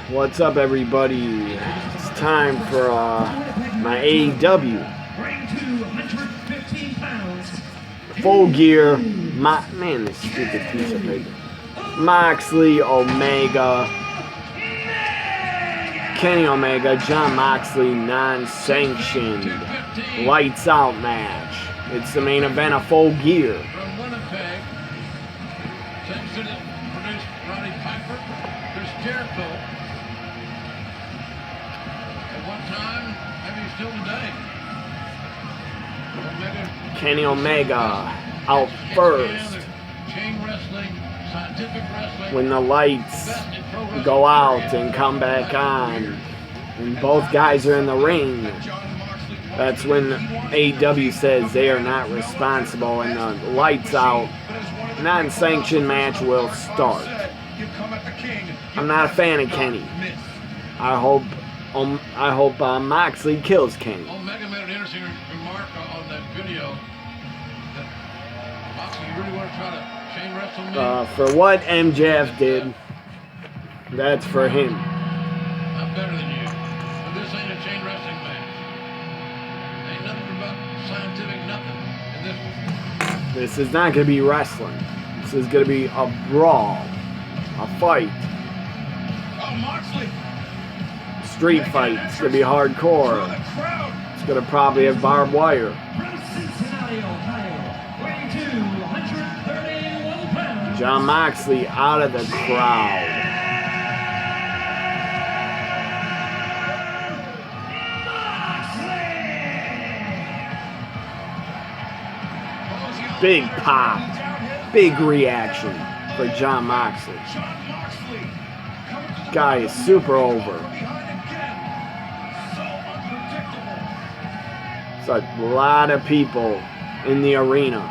What's up, everybody? It's time for my AEW Full Gear. Man, this stupid piece of paper. Moxley, Omega, Kenny Omega, John Moxley, non-sanctioned lights out match. It's the main event of Full Gear. Kenny Omega out first. When the lights go out and come back on, and both guys are in the ring, that's when AEW says they are not responsible, and the lights out non-sanctioned match will start. I'm not a fan of Kenny. I hope Moxley kills Kenny. Omega made an interesting remark on that video. Moxley, you really want to try to chain wrestle me? For what MJF did, that's for him. I'm better than you, but this ain't a chain wrestling match. Ain't nothing about scientific nothing in this. This is not going to be wrestling. This is going to be a brawl, a fight. Oh, Moxley! Street fight. It's going to be hardcore. It's going to probably have barbed wire. John Moxley out of the crowd. Big pop. Big reaction for John Moxley. Guy is super over. It's a lot of people in the arena.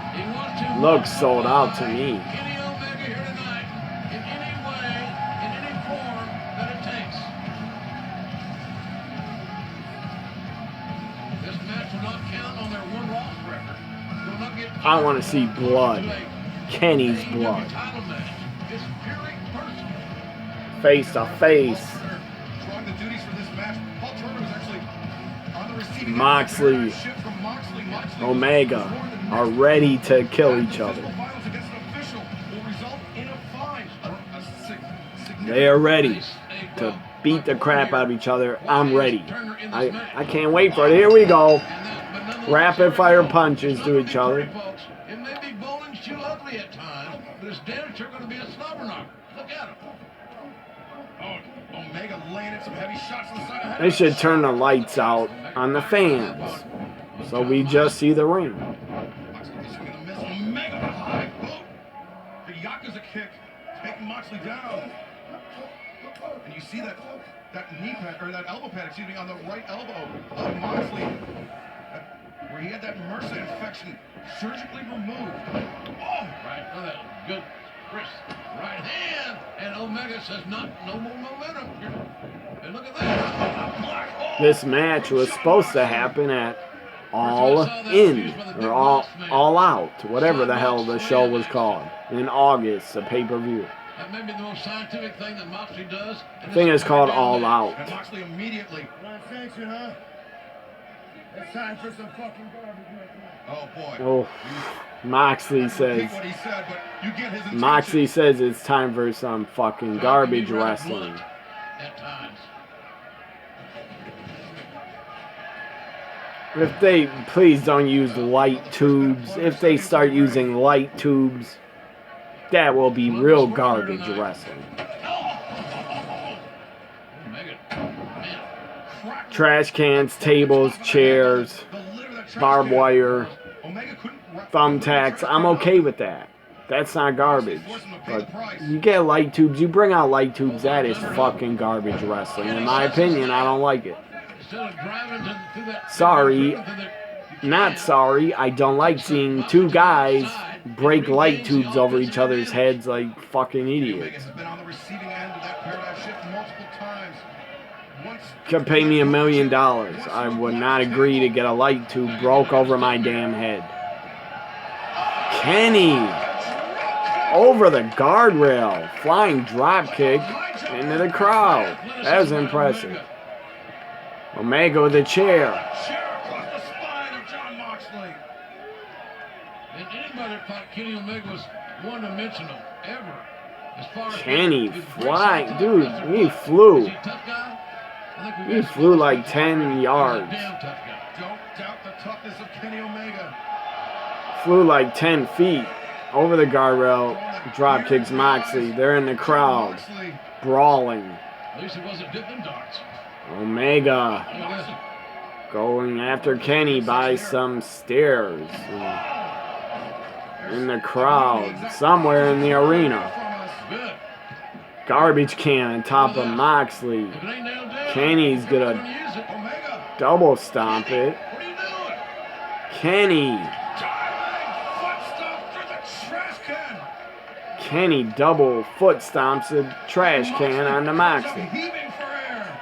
Looks sold out to me. I want to see blood. Kenny's blood. Face to face. Moxley, Omega are ready to kill each other. They are ready to beat the crap out of each other. I'm ready. I can't wait for it. Here we go. Rapid fire punches to each other. It may be bowling's too ugly at times, but it's damn sure going to be a slobber knocker. Look at him. Oh, Omega landed some heavy shots on the side of the head. They should turn the lights out on the fans, so we just see the ring. Omega high boot. The Yakuza kick taking Moxley down. And you see that knee pad, or that elbow pad, excuse me, on the right elbow of Moxley, where he had that MRSA infection surgically removed. Oh, right, oh, that good crisp right hand, and Omega says no more momentum. And look at that. Oh. This match was supposed to happen at All In, or All Out, whatever the hell the show was called, in August, a pay-per-view. That may be the most scientific thing that Moxley does. I think it's called All Out. And Moxley immediately. Non-sanction, huh? It's time for some fucking garbage right now. Oh boy. Oh, Moxley says. What he said, but you get his Moxley says it's time for some fucking garbage wrestling. At times. If they please don't use light tubes. If they start using light tubes, that will be real garbage wrestling. Trash cans, tables, chairs, barbed wire, thumbtacks. I'm okay with that. That's not garbage. But you get light tubes, you bring out light tubes, that is fucking garbage wrestling. In my opinion, I don't like it. Sorry, not sorry, I don't like seeing two guys break light tubes over each other's heads like fucking idiots. Could pay me $1 million. I would not agree to get a light tube broke over my damn head. Kenny! over the guardrail. Flying drop kick into the crowd. That was impressive. Omega with a chair. Chair across the spine of Jon Moxley. And anybody thought Kenny Omega was one-dimensional ever. As far as Kenny his flying. grace, Dude, tough he guy. flew. Is he a tough guy? I think we He got flew some like respect 10 for him. yards. He's a damn tough guy. Don't doubt the toughness of Kenny Omega. Flew like 10 feet over the guardrail. Drop kicks Moxley. They're in the crowd. Moxley. Brawling. At least it wasn't dipping darts. Omega Look at this. going after Kenny by some stairs. In the crowd. Somewhere in the arena. Good. Garbage can on top of Moxley. If it ain't nailed down, Kenny's they're gonna use it. Omega. double stomp it. What are you doing? Kenny. Diving foot stomp through the trash can. Kenny double foot stomps a trash can onto Moxley. Heaving for air.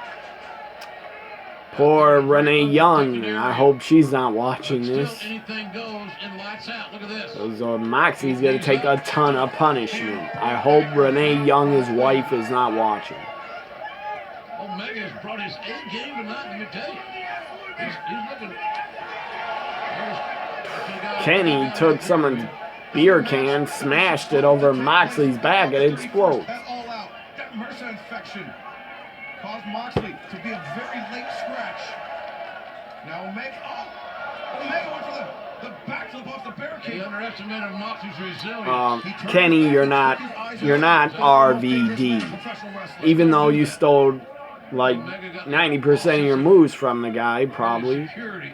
Poor Renee Young. I hope she's not watching Still, this. anything goes and lights out. Look at this. So Moxley's going to take a ton of punishment. I hope Renee Young, his wife, is not watching. Omega has brought his A game tonight, let me tell you. He's looking. Kenny took someone's beer can, smashed it over Moxley's back, and it explodes. That all out. That MRSA infection caused Moxley to be a very late scratch. Now Omega. Oh, Omega went for the back flip off the He barricade. underestimated Moxley's resilience. Kenny, you're not RVD. Even though you stole like 90% of your moves from the guy, probably. Security.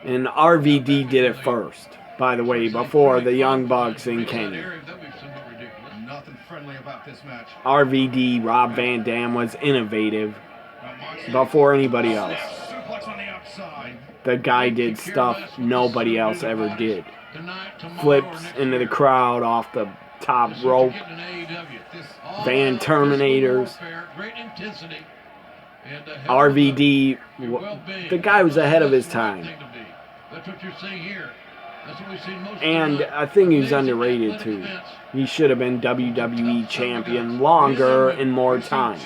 And RVD did it first, by the way, before the Young Bucks and Kenny. That'd be somewhat ridiculous. Nothing friendly about this match. RVD, Rob Van Dam, was innovative Now Moxley. before anybody else. Suplex on the outside. The guy did stuff nobody else ever did. Tonight, tomorrow, or Flips next into the year. crowd off the top That's what rope. you're getting in AEW. All Van out Terminators. physical warfare, great intensity, and a hell of a- RVD, your well-being. the guy was ahead of his time. Thing to be. That's what you're seeing here. That's what we've seen most And of the I think he's amazing underrated athletic too. events. He should have been WWE champion longer and more times.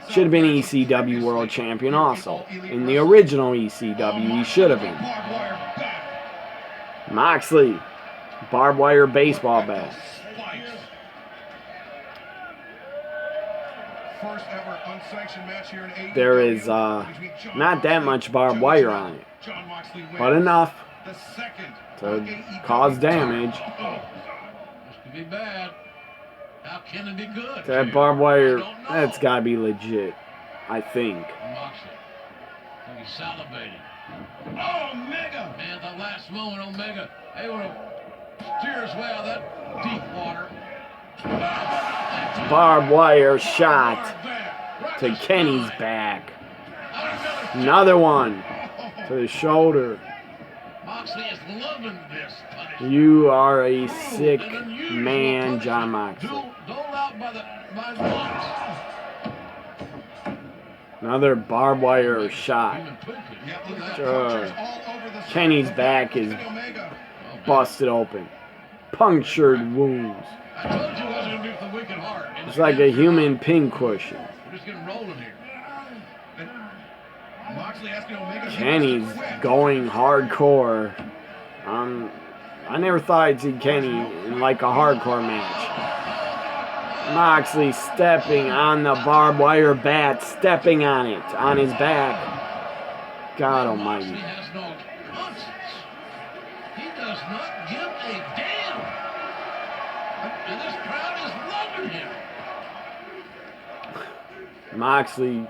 Should have been ECW World Champion also. In the original ECW, he should have been. Barbed wire bat. Moxley, barbed wire baseball bat. Spikes. First ever unsanctioned match here in AEW. There is between Jon not that Moxley, much barbed Joey wire Janela. on it, Jon Moxley wins. but enough The second to on AEW. cause damage. This could be bad. How can it be good? That barbed wire, that's gotta be legit, I think. Moxley. I think he's salivating. Oh, Omega. Man, the last moment, Omega able to steer his way out of that deep water. Barbed wire shot to Kenny's back. Another one to the shoulder. Moxley is loving this punishment. You are a sick man, Jon Moxley. Doled out by the monks. Another barbed wire shot. Human twinkling. Yeah, look at that. Sure. Punctures all over the Kenny's side. back is Omega. busted open. Punctured wounds. I told you it wasn't going to be for the wicked heart. And It's like a human pincushion. We're just getting rolling here. And Moxley asking Omega if he Kenny's wants to quit. going hardcore. I never thought I'd see Kenny in like a hardcore match. Moxley stepping on the barbed wire bat, stepping on it, on his back. God almighty. Moxley has no conscience. He does not give a damn. And this crowd is loving him. Moxley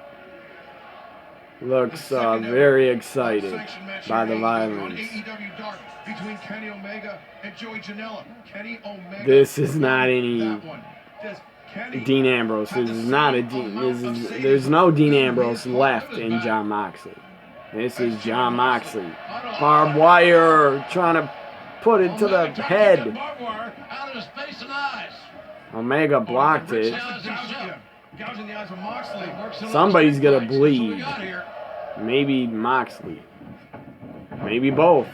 looks very excited Unsanctioned match by here the on violence. AEW Dark between Kenny Omega and Joey Janela. Kenny Omega. This is not any That one. Does Kenny Dean Ambrose. This is not a Dean. There's no Dean Ambrose left in Jon Moxley. This is Jon Moxley. Barbed wire trying to put it to the Omega trying to get head. that barbed wire out of his face and eyes. Omega blocked it. Gouging the eyes of Moxley. Somebody's gonna That's what we bleed. got here. Maybe Moxley. Maybe both.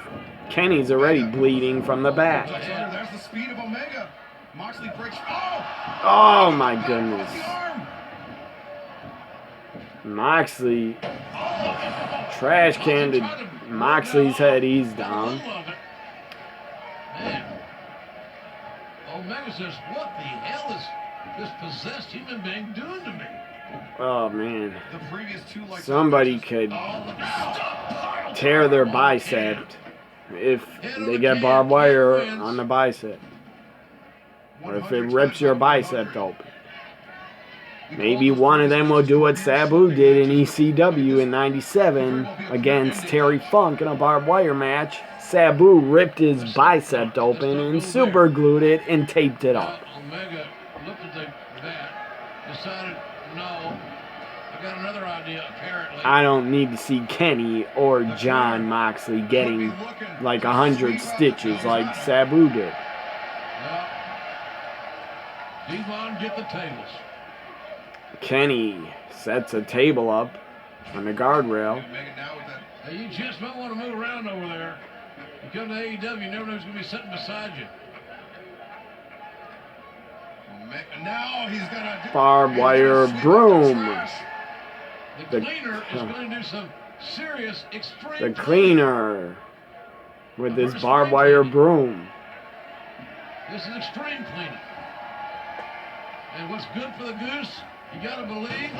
Kenny's already bleeding from the back. There's the speed of Omega. Moxley breaks. Oh my goodness. The arm. Moxley trash canned Moxley's head. He's down. Man. Omega says, what the hell is this possessed human being doing to me? Oh man. The previous two like Somebody could tear their bicep if they get barbed wire on the bicep. Or if it rips your bicep open. Maybe one of them will do what Sabu did in ECW in '97 against Terry Funk in a barbed wire match. Sabu ripped his bicep open and super glued it and taped it up. Omega looked at that, decided, no, I got another idea apparently. I don't need to see Kenny or John Moxley getting like 100 stitches like Sabu did. Well, Devon, get the tables. Kenny sets a table up on the guardrail. Hey, you just might want to move around over there. You come to AEW, you never know who's going to be sitting beside you. Now he's gonna Barbed wire broom. The cleaner is going to do some serious extreme. The cleaner with this barbed wire broom. This is extreme cleaning. And what's good for the goose, you got to believe.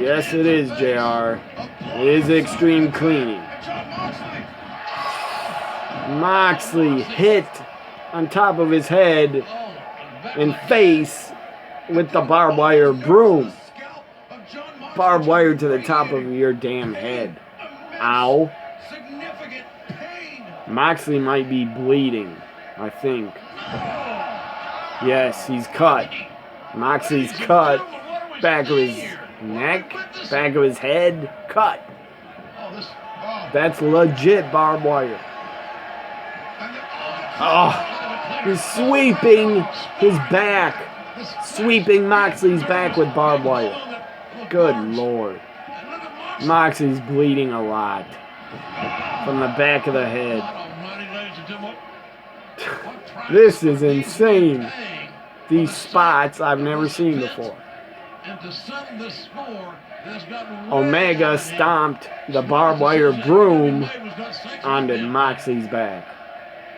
Yes, it is, JR. It is extreme cleaning. Moxley hit on top of his head and face with the barbed wire broom. Barbed wire to the top of your damn head. Ow. Moxley might be bleeding, I think. Yes, he's cut. Moxley's cut. Back of his neck, back of his head, cut. That's legit barbed wire. Oh, he's sweeping his back. Sweeping Moxley's back with barbed wire. Good Lord. Moxley's bleeding a lot from the back of the head. This is insane. These spots I've never seen before. Omega stomped the barbed wire broom onto Moxley's back.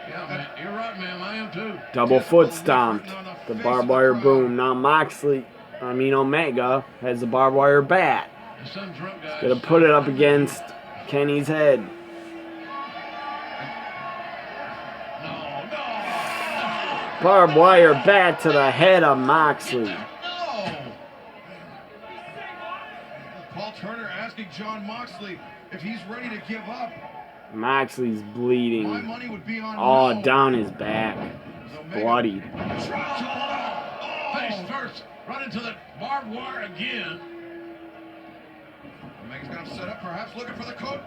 Yeah, you're right, ma'am. I am too. Double foot stomped the barbed wire broom. Now Omega has a barbed wire bat. Gonna put it up against Kenny's head. Barbed wire bat to the head of Moxley. Paul Turner asking John Moxley if he's ready to give up. Moxley's bleeding. My money would be on all down his back. Bloodied. Face first, right into the barbed wire again. Omega's got him set up, perhaps looking for the coat.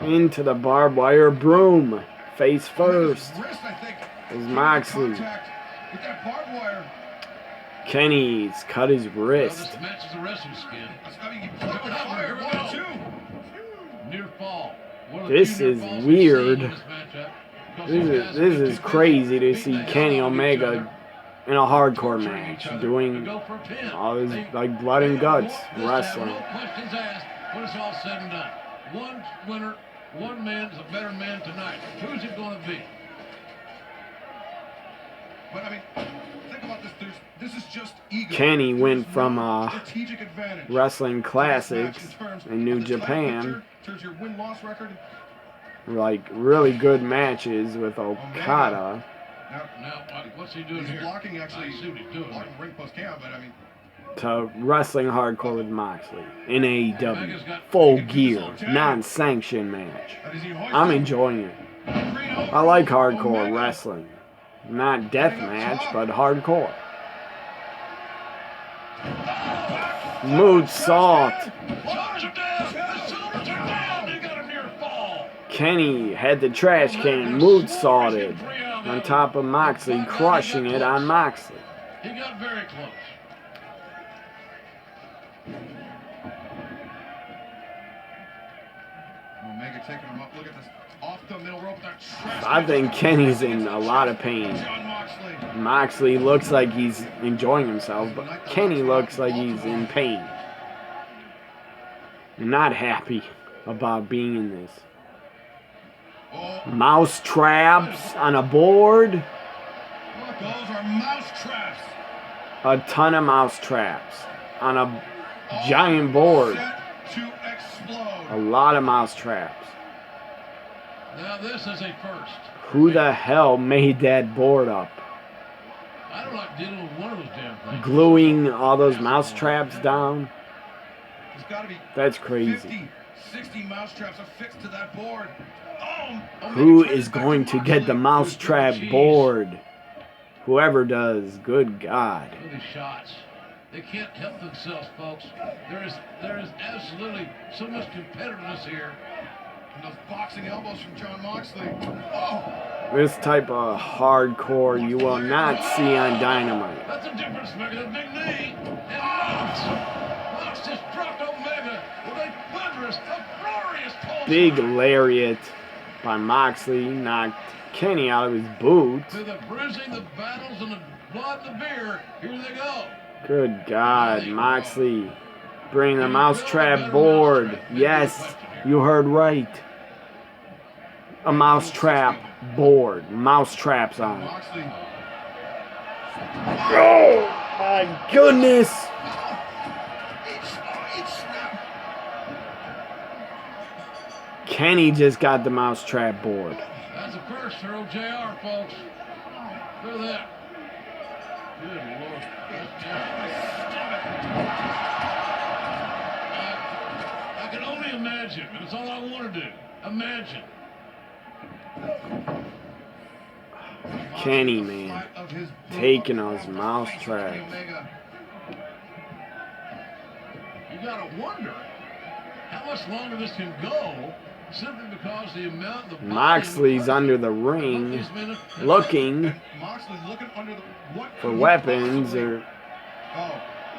Into the barbed wire broom. Face first. Wrist, I think, is Moxley. with that barbed wire. Kenny's cut his wrist. Well, this matches the wrestling skin. Near fall. This is weird. This is crazy to see Kenny Omega in a hardcore match doing all this like blood and guts wrestling. No questions asked when it's all said and done. One winner, one man is a better man tonight. Who's it going to be? But I mean, think about this. This is just ego. Kenny went from wrestling classics in New Japan, like really good matches with Okada. Now, what's he doing he's here? Blocking, actually. I see what he's doing. Blocking ring post cam, but I mean. To wrestling hardcore with Moxley in AEW. Full gear, non-sanctioned match. I'm enjoying it. I like hardcore wrestling. Not death match, but hardcore. Moonsault. Kenny had the trash can moonsaulted on top of Moxley, crushing it on Moxley. He got very close. Omega taking him up. Look at this. Off the middle rope, that trash I think Kenny's in a lot of pain. Jon Moxley. Moxley looks like he's enjoying himself, but Kenny looks like he's in pain. Not happy about being in this. Mouse traps on a board. Those are mouse traps. A ton of mouse traps on a giant board. Set to explode. A lot of mouse traps. Now this is a first. Who the hell made that board up? I don't like dealing with one of those damn things. Gluing all those mouse traps down? There's got to be That's crazy. 50, 60 mouse traps affixed to that board. Who is going to get the mouse trap board? Whoever does. Good God. Look at these shots. They can't help themselves, folks. There is absolutely so much competitiveness here. And those boxing elbows from Jon Moxley. Oh! This type of hardcore you will not see on Dynamite. That's the difference maker. The big knee. And Mox just dropped Omega with a thunderous, uproarious pulse. Big lariat by Moxley knocked Kenny out of his boot. Through the bruising, the battles, and the blood and the beer, here they go. Good God, Moxley. Bring the mousetrap board. Yes, you heard right. A mousetrap board. Mousetraps on it. Moxley. Oh, my goodness. Each snap. Kenny just got the mousetrap board. That's a first for OJR, folks. Look at that. Good Lord. I can only imagine. That's all I want to do. Imagine. Kenny, man. Taking those mousetraps. You gotta wonder how much longer this can go, simply because the amount of Moxley's under the ring looking for weapons or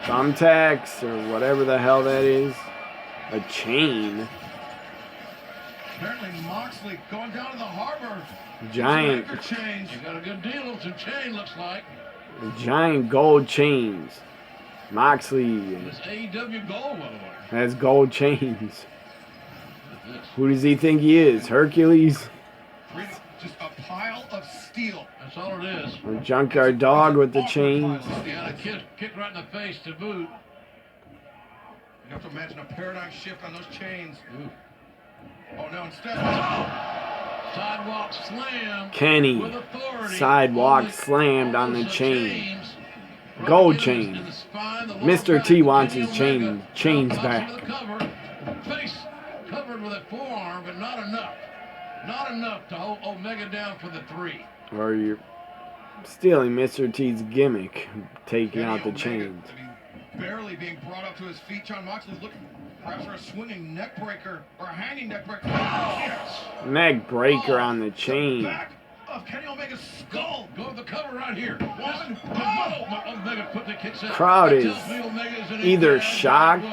thumbtacks or whatever the hell that is. A chain. Apparently Moxley going down to the harbor. Giant. You got a good deal on some chain, looks like. Giant gold chains. Moxley It's AEW gold, by the way. has gold chains. Who does he think he is? Hercules? Just a pile of steel. That's all it is. Or Junkyard Dog with the chains? You got a kick right in the face to boot. You have to imagine a paradigm shift on those chains. Ooh. Oh, no, instead. Sidewalk slam. Kenny. With authority. Sidewalk slammed on the chain. Gold chain. Mr. T wants his chains back. Face covered with a forearm, but not enough. Not enough to hold Omega down for the 3. Or you're stealing Mr. T's gimmick, taking out the chains. Barely being brought up to his feet. Jon Moxley's looking perhaps for a swinging neck breaker or a hanging neck breaker. Yes. Neck breaker on the chain. Back of Kenny Omega's skull. Go with the cover right here. One. Omega quickly kicks out. Crowd is either shocked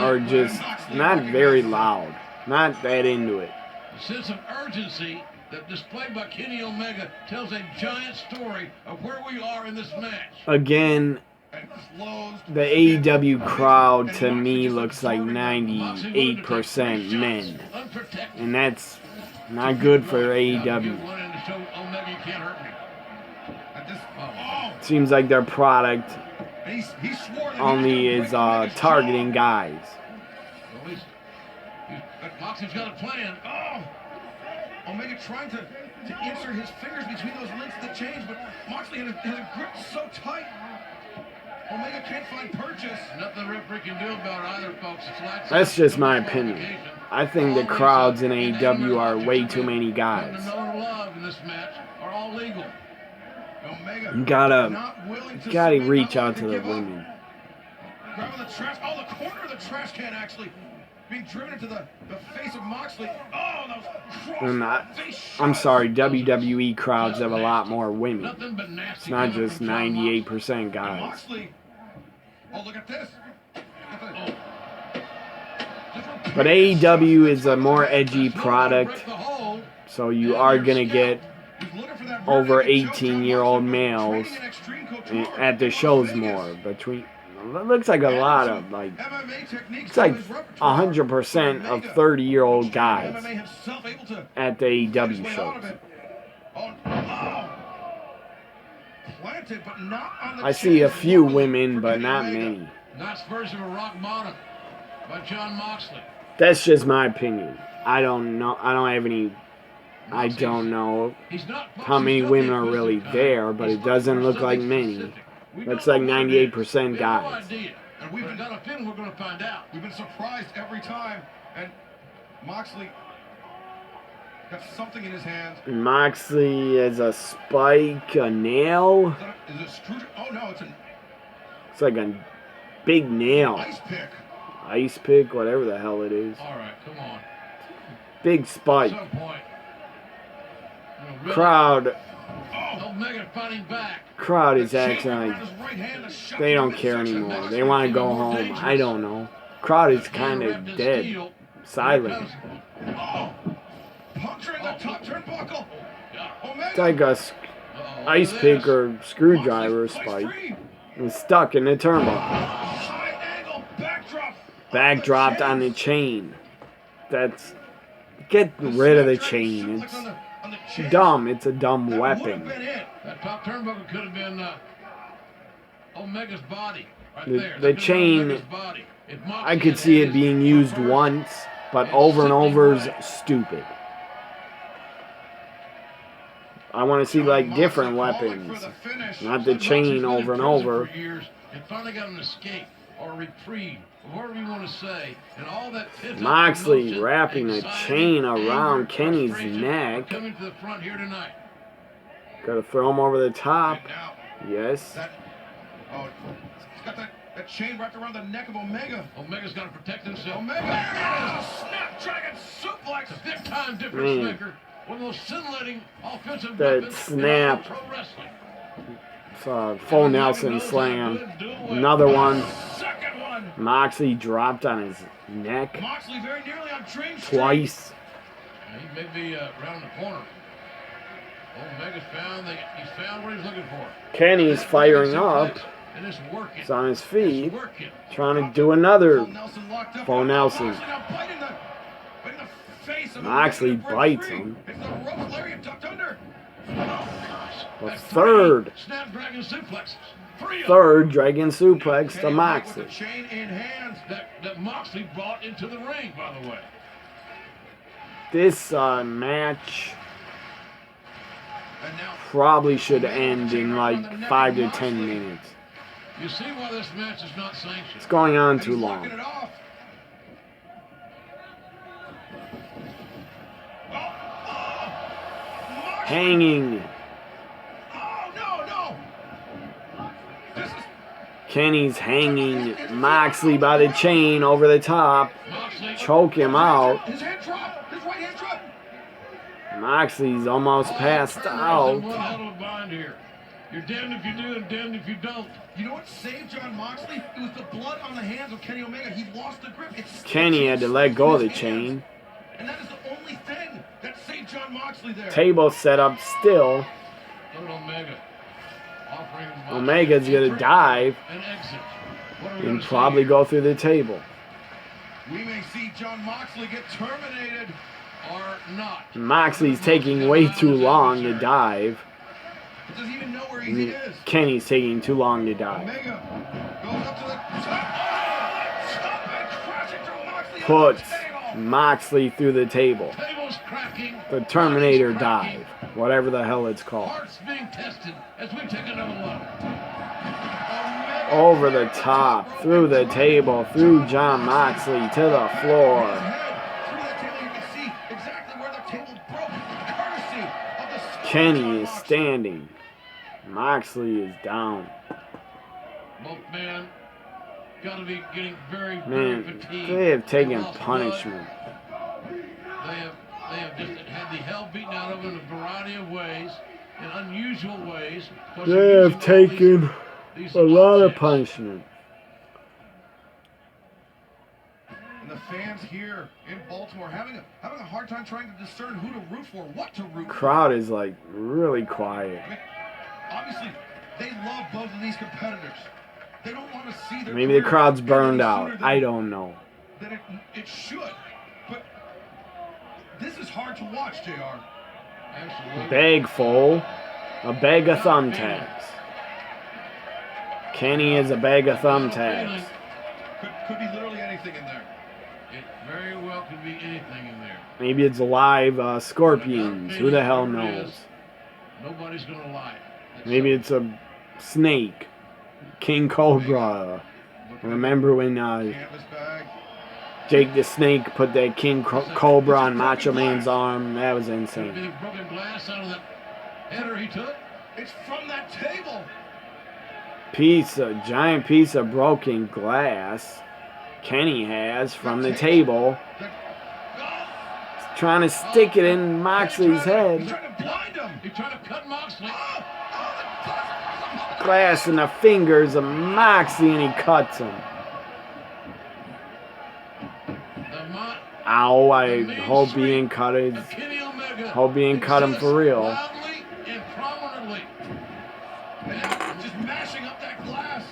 or just not very loud. Not that into it. The sense of urgency that displayed by Kenny Omega tells a giant story of where we are in this match. Again, the AEW crowd to me looks like 98% men. And that's not good for AEW. Seems like their product only is targeting guys. Moxley's got a plan. Omega trying to insert his fingers between those links of the chains, but Moxley has a grip so tight. Omega can't find purchase. Nothing the referee can do about it either, folks. That's just my opinion. I think the crowds in AEW are way too many guys. You gotta reach out to the women. Grabbing the trash. Oh, the corner of the trash can actually being driven into the face of Moxley. Oh, I'm sorry, WWE crowds have a lot more women. It's not just 98% guys. Oh, look at this. But AEW is a more edgy product. So you are going to get over 18-year-old males at the shows more. Between, it looks like a lot of, like, it's like 100% of 30-year-old guys at the AEW shows. I see a few women, but not many. Nice version of a rock bottom by John Moxley. That's just my opinion. I don't know. I don't have any. I don't know how many women are really there, but it doesn't look like many. Looks like 98% guys. And we've got a feeling we're going to find out. We've been surprised every time, and Moxley got something in his hand. Moxley has a spike, a nail. Is it a screwdriver? Oh no, It's like a big nail. Ice pick. Ice pick, whatever the hell it is. All right, come on. Big spike. At some point, really, crowd. Omega fighting back. Crowd is acting like they don't care anymore. They want to go home. I don't know. Crowd is kind of dead. Silent. It's like a ice pick or screwdriver spike. It's stuck in the turnbuckle. Backdropped on the chain. That's... Get rid of the chain. It's dumb. It's a dumb weapon. That top turnbuckle could have been Omega's body. Right there. The chain, I could see it being used once, but over and over is stupid. I want to see like different weapons, not the chain over and over. And finally got an escape or a reprieve, whatever you want to say, and all that Moxley wrapping a chain around Kenny's neck. Coming to the front here tonight. Got to throw him over the top. Yes. He's got that chain wrapped around the neck of Omega. Omega's got to protect himself. Omega! Snapdragon suplex! A big-time difference maker. One of those scintillating offensive that weapons snap. pro wrestling. Full Nelson slam. Another one. Second one. Moxley dropped on his neck. Moxley very nearly on train twice. He may be around the corner. Omega's he's found what he's looking for. Kenny's firing up. And it's working. He's on his feet. Trying to do another full Nelson. Moxley bites him. The third dragon suplex to Moxley. Chain in hands that Moxley brought into the ring, by the way. This match probably should end in like 5 to 10 minutes. You see why this match is not sanctioned. It's going on too long. Hanging. Kenny's hanging Moxley by the chain over the top. Choke him out. Moxley's almost passed out. You're damned if you do and damned if you don't. You know what saved John Moxley? It was the blood on the hands of Kenny Omega. He lost the grip. Kenny had to let go of the chain. And that is the only thing that saved John Moxley there. Table set up still. Omega's gonna dive and probably go through the table. We may see John Moxley get terminated or not. Moxley's taking way too long to dive. Doesn't even know where he is. Kenny's taking too long to dive. Omega goes up to the top and crashing through Moxley. Puts Moxley through the table. Tables cracking. The Terminator dive. Whatever the hell it's called. Hearts being tested as we take another look. Over the top, through the table, through John Moxley to the floor. Kenny is standing. Moxley is down. Both men got to be getting very fatigued. They have taken punishment. They have just had the hell beaten out of them in a variety of ways, in unusual ways. They have taken a lot of punishment. the fans here in Baltimore having a hard time trying to discern who to root for, what to root for. Crowd is like really quiet. I mean, obviously, they love both of these competitors. They don't want to see their Maybe the career crowd's end burned any out. sooner than I don't know. it should. But this is hard to watch, JR. Absolutely. Bag full. A bag of thumbtacks. Kenny is a bag of thumbtacks. Could be literally anything in there. It very well could be anything in there. Maybe it's live scorpions. Who the hell knows? Nobody's gonna lie. Maybe it's a snake. King Cobra. Remember when Canvas bag. Jake the Snake put that King Cobra on Macho Man's arm? That was insane. Big broken glass out of that header he took. It's from that table. Giant piece of broken glass Kenny has from the table. He's trying to stick it in Moxley's He's head. trying to blind him. He's trying to cut Moxley. Glass in the fingers of Moxley, and he cuts him. Ow, I hope he didn't cut it. Hope he didn't cut him for real. Loudly and prominently. Just mashing up that glass.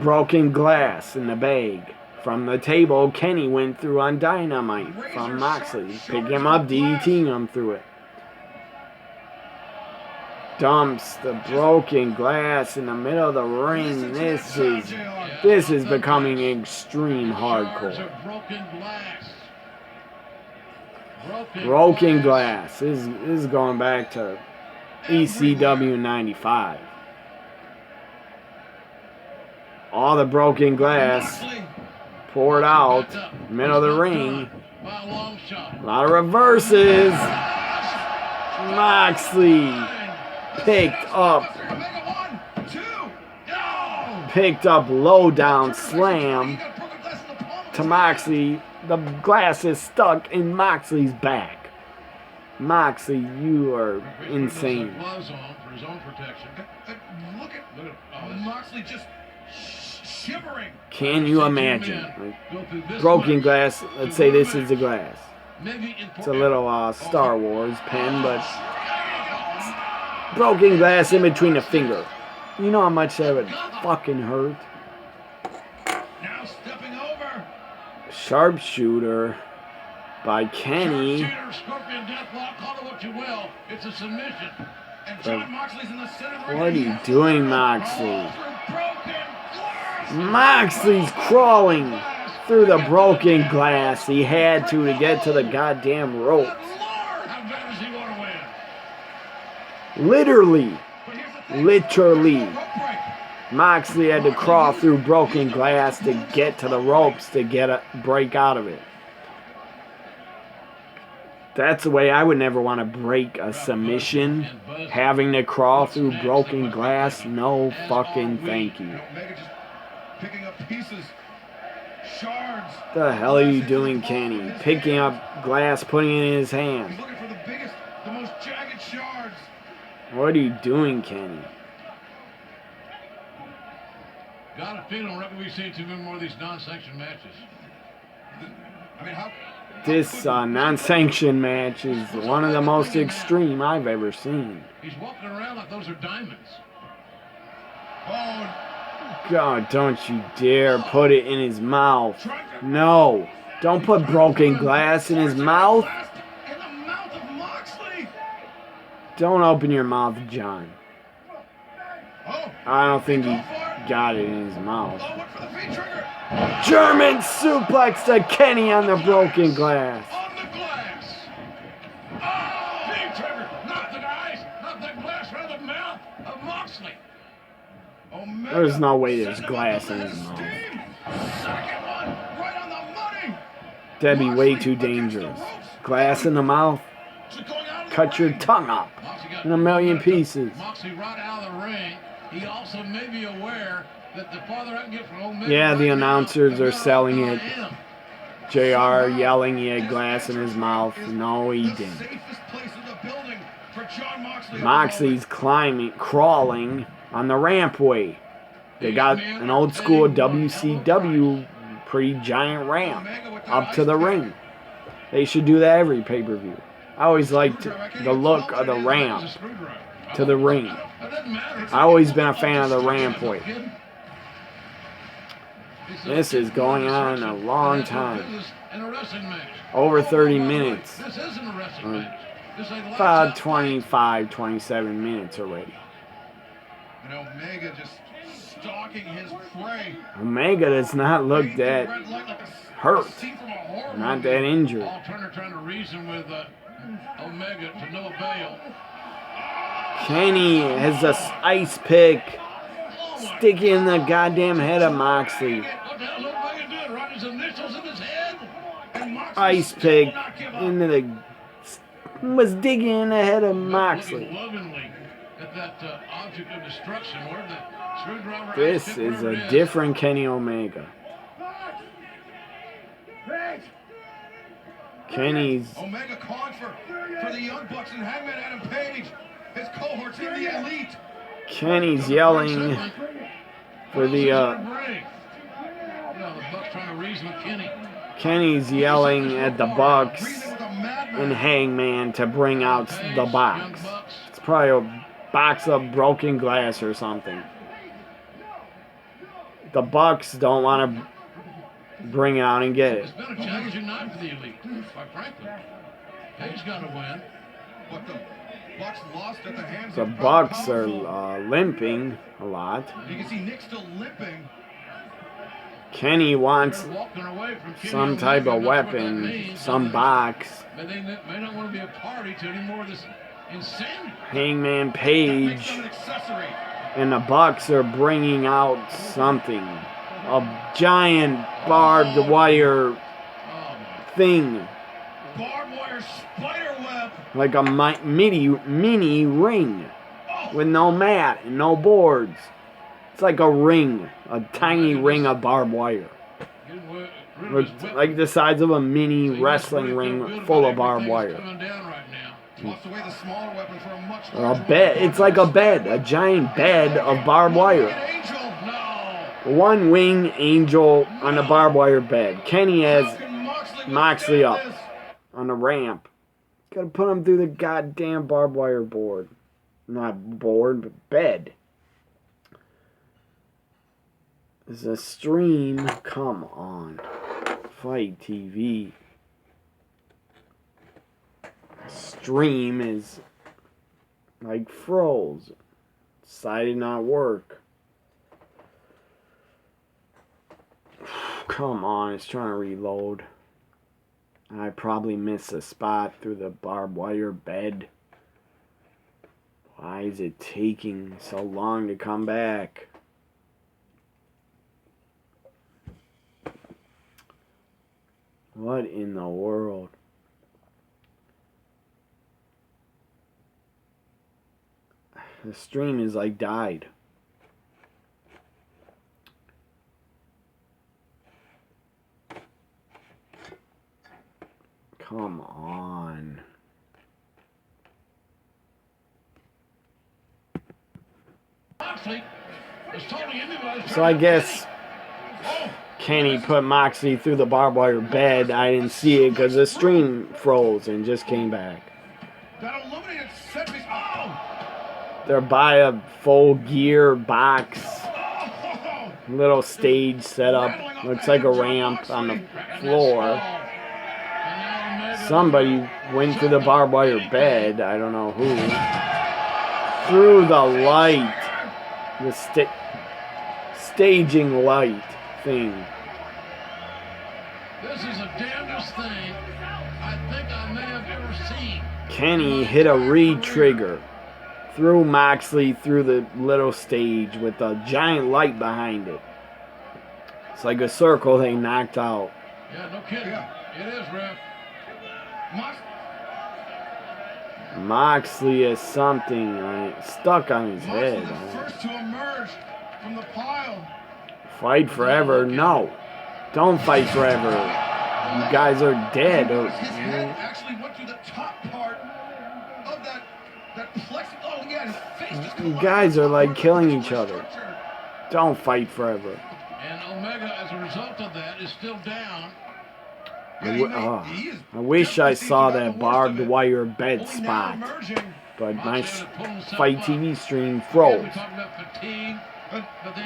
Broken glass in the bag. From the table Kenny went through on Dynamite from Moxley. Pick him up, DDTing him through it. Dumps the broken glass in the middle of the ring. This is becoming extreme hardcore. Broken glass. Broken glass. This is going back to ECW 95. All the broken glass poured out, middle of the ring. A lot of reverses. Moxley picked up low down slam to Moxley. The glass is stuck in Moxley's back. Moxley, you are insane. Gloves on for his own protection. Look at Moxley just shivering. Can you imagine? Like, broken glass. Let's say this is the glass. It's a little Star Wars pen, but broken glass in between the finger. You know how much that would fucking hurt? Now stepping over. Sharpshooter by Kenny. Scorpion deathlock, call it what you will. It's a submission. And John Moxley's in the center of the ring. What are you doing, Moxley? Moxley's crawling through the broken glass. He had to get to the goddamn ropes. How bad is he going to win? Literally. Moxley had to crawl through broken glass to get to the ropes to get a break out of it. That's the way I would never want to break a submission. Having to crawl through broken glass. No fucking thank you. Picking up pieces, shards. The hell are you doing, Kenny? Picking up glass, putting it in his hand. He's looking for the biggest, the most jagged shards. What are you doing, Kenny? Got a feeling we're not going to be seeing too many more of these non-sanctioned matches. I mean, how This non-sanctioned match is one of the most extreme I've ever seen. He's walking around like those are diamonds. Oh, God, don't you dare put it in his mouth. No, don't put broken glass in his mouth. in the mouth of Moxley. Don't open your mouth, John. Oh, I don't think he got it in his mouth. oh, went for the feet trigger. German suplex to Kenny on the broken glass. On the glass. Oh, big trigger. Not the eyes, not the glass, right in the mouth of Moxley. Omega There's no way there's sending him glass up to in his his mouth. steam. Second one, right on the money. That'd be way too Moxley against the dangerous. ropes. Glass in the mouth. Just going out of the Cut your ring. tongue up Moxley got in a million pieces. Moxley right out of the ring. He also may be aware that the farther I can get from Omega. Yeah, the right now, announcers the are better selling off it. I am. JR yelling he had glass in his mouth. No, he The didn't. safest place in the building for John Moxley. at the Moxley's crawling on the rampway. They got an old school WCW pretty giant ramp up to the ring. They should do that every pay-per-view. I always liked the look of the ramp to the ring. I've always been a fan of the ramp way. This is going on a long time. Over 30 minutes. About 25, 27 minutes already. And Omega just stalking his prey. Omega does not look that hurt. Not that injured. All Turner trying to reason with Omega to no avail. Kenny has a ice pick. Stick in the goddamn head of Moxley. What the hell is Omega doing? Writing his initials in his head? Ice pick into the... was digging in the head of Moxley. Looking lovingly at that object of destruction. Where the screwdriver This ice pick, is whatever a it different Kenny Omega. Kenny's... Omega calling for the Young Bucks and Hangman Adam Page. His cohorts in the Elite. Kenny's yelling for the... the Bucks trying to reason with Kenny. Kenny's yelling at the Bucks and Hangman to bring out the box. It's probably a box of broken glass or something. The Bucks don't want to bring it out and get it. It's been a challenging night for the Elite, quite frankly. Page got to win. But the Bucks lost at the hands The of Bucks are limping a lot. You can see Nick still limping. Kenny wants They're walking away from Kenny some type Omega. of That's what that weapon, means. some box. But they may not want to be a party to any more of this insanity. Hangman That makes Page them an accessory. and the Bucks are bringing out something. A giant barbed wire Oh, my. thing. Barbed wire spider web. Like a mini ring with no mat and no boards. It's like a ring, a tiny ring of barbed wire. Getting rid of It's his whip. like the size of a mini So he wrestling must really feel ring good full about of barbed everything wire. that's coming down right now. Tossed away the smaller weapon for a much Or a larger bed. weapon. It's like a bed, a giant bed of barbed wire. Angel. No. One wing angel on a barbed wire bed. Kenny has How can Moxley up withstand this? on the ramp. Gotta put him through the goddamn barbed wire board. Not board, but bed. There's a stream. Come on. Fight TV. Stream is like froze. Decided not work. Come on, it's trying to reload. I probably missed a spot through the barbed wire bed. Why is it taking so long to come back? What in the world? The stream is like died. Come on. Moxley is totally anybody. So I guess Kenny put Moxley through the barbed wire bed. I didn't see it because the stream froze and just came back. That illuminated set piece. Oh! They're by a full gear box. Oh! Little stage set up. Looks like a ramp on the floor. Somebody went through the barbed wire bed. I don't know who. Through the light. The staging light thing. This is the damnedest thing I think I may have ever seen. Kenny hit a re-trigger. Threw Moxley through the little stage with a giant light behind it. It's like a circle they knocked out. Yeah, no kidding. It is, Ref. Moxley is something stuck on his head. Moxley the first to emerge from the pile. Fight forever? No. Don't fight forever. You guys are dead. His head actually went through the top part of that plexi. Oh, yeah, his face just You guys are like killing each other. Don't fight forever. And Omega, as a result of that, is still down. I wish I saw that barbed wire bed spot, but my Fight TV stream froze.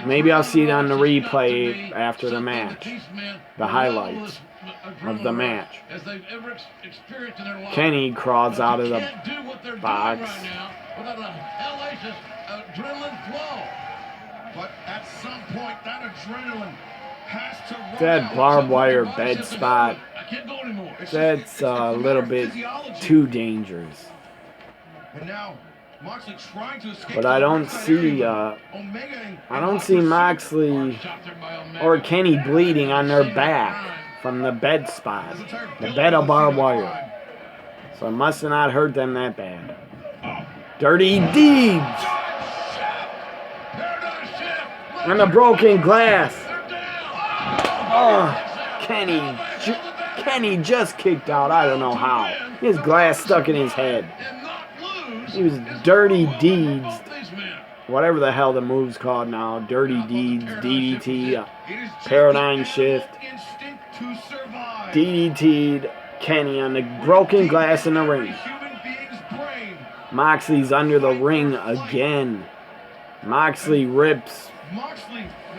Maybe I'll see it on the replay after the match, the highlights of the match. Kenny crawls out of the box. But at some point, that adrenaline has to run That out. barbed wire bed spot, that's a little bit too dangerous. And now, Moxley trying to escape. But I don't see Moxley or Kenny bleeding on their back from the bed spot, the bed of barbed wire. So it must have not hurt them that bad. Dirty deeds on the broken glass. Oh, Kenny just kicked out. I don't know how. His glass stuck in his head. He was dirty deeds. Whatever the hell the move's called now. Dirty deeds, DDT, paradigm shift. DDT'd Kenny on the broken glass in the ring. Moxley's under the ring again. Moxley rips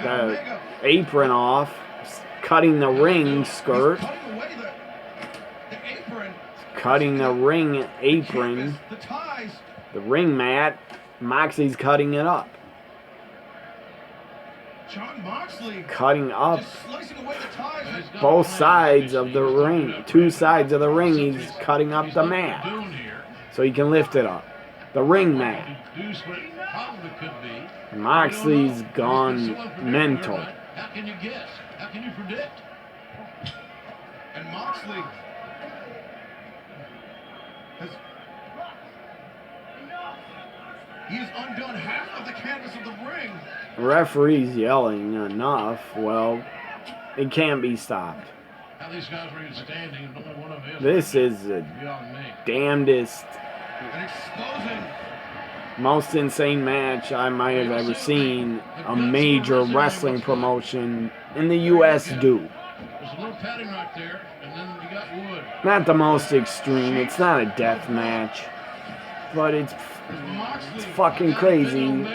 the apron off, cutting the ring skirt. Cutting the ring apron. The ring mat. Moxley's cutting it up. Cutting up both sides of the ring. Two sides of the ring, he's cutting up the mat so he can lift it up. The ring mat. Moxley's gone mental. How can you guess? How can you predict? And Moxley he's undone half of the canvas of the ring. Referee's yelling enough. Well, it can't be stopped. How these guys were even standing and only one of them. This is the damnedest, most insane match I might have ever seen a major wrestling promotion in the U.S. do. There's a little padding right there, and then you got wood. Not the most extreme. It's not a death match, but it's fucking crazy.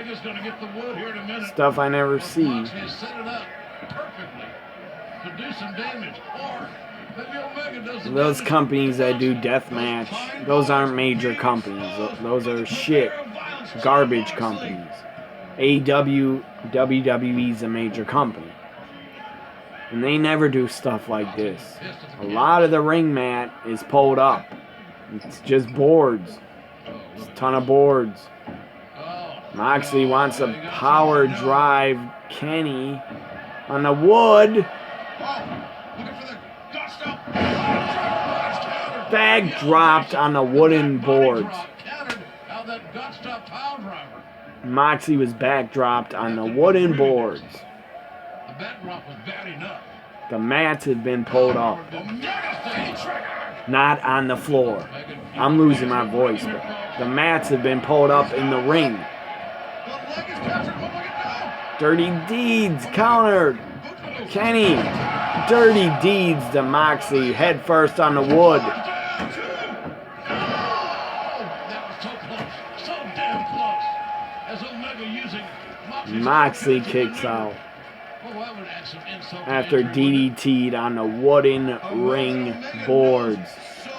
Stuff I never see. Those companies that do death match, those aren't major companies. Those are shit, garbage companies. AEW, WWE's a major company. And they never do stuff like this. A lot of the ring mat is pulled up. It's just boards. It's a ton of boards. Moxley wants to power drive Kenny on the wood. Bag dropped on the wooden boards. Moxley was back dropped on the wooden boards. The mats had been pulled up. Not on the floor. I'm losing my voice, but the mats have been pulled up in the ring. Dirty deeds countered. Kenny. Dirty deeds to Moxley. Head first on the wood. Moxley kicks out after DDT'd on the wooden ring boards.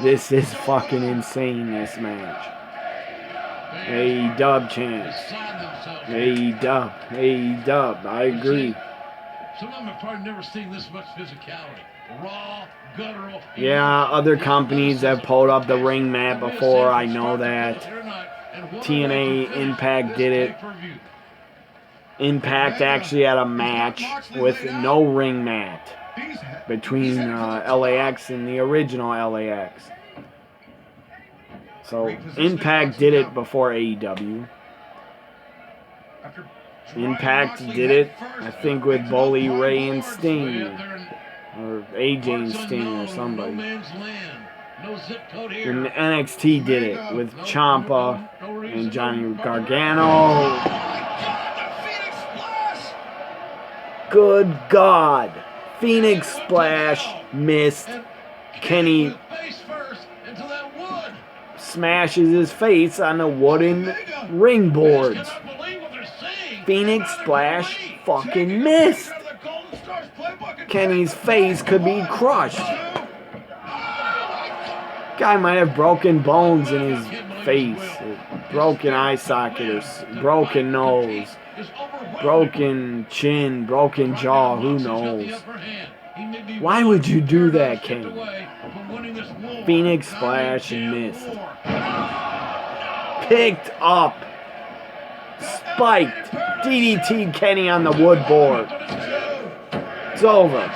This is fucking insane, this match. AEW chance. AEW. AEW. I agree. Some of them have probably never seen this much physicality. Raw, guttural. Yeah, other companies have pulled up the ring mat before. I know that. TNA Impact did it. Impact actually had a match with no ring mat between LAX and the original LAX. So Impact did it before AEW. Impact did it, I think, with Bully Ray and Sting, or AJ and Sting, or somebody. And NXT did it with Ciampa and Johnny Gargano. Good God. Phoenix Splash missed. Kenny Face first into that wood. smashes his face on the wooden ring boards. Cannot believe what they're seeing. Phoenix Splash fucking missed. Kenny's face could be crushed. Guy might have broken bones in his face, broken eye socket, or broken nose, broken chin, broken jaw, who knows. Why would you do that, Kenny? Phoenix Splash and missed. Picked up. Spiked. DDT Kenny on the wood board. It's over.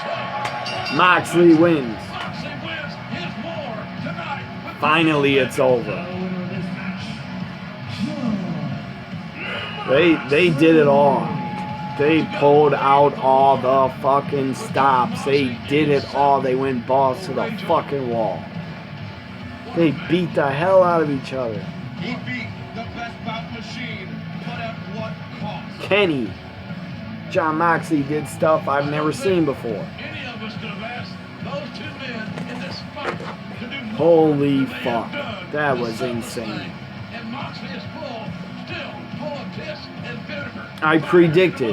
Moxley wins. Finally, it's over. They did it all. They pulled out all the fucking stops. They did it all. They went balls to the fucking wall. They beat the hell out of each other. He beat the best bout machine, but at what cost? Kenny. John Moxley did stuff I've never seen before. Any of us could have asked those two men in this fight to do more Holy than they have fuck. done That on was SummerSlam. insane. And Moxley is still full of piss and vinegar. I predicted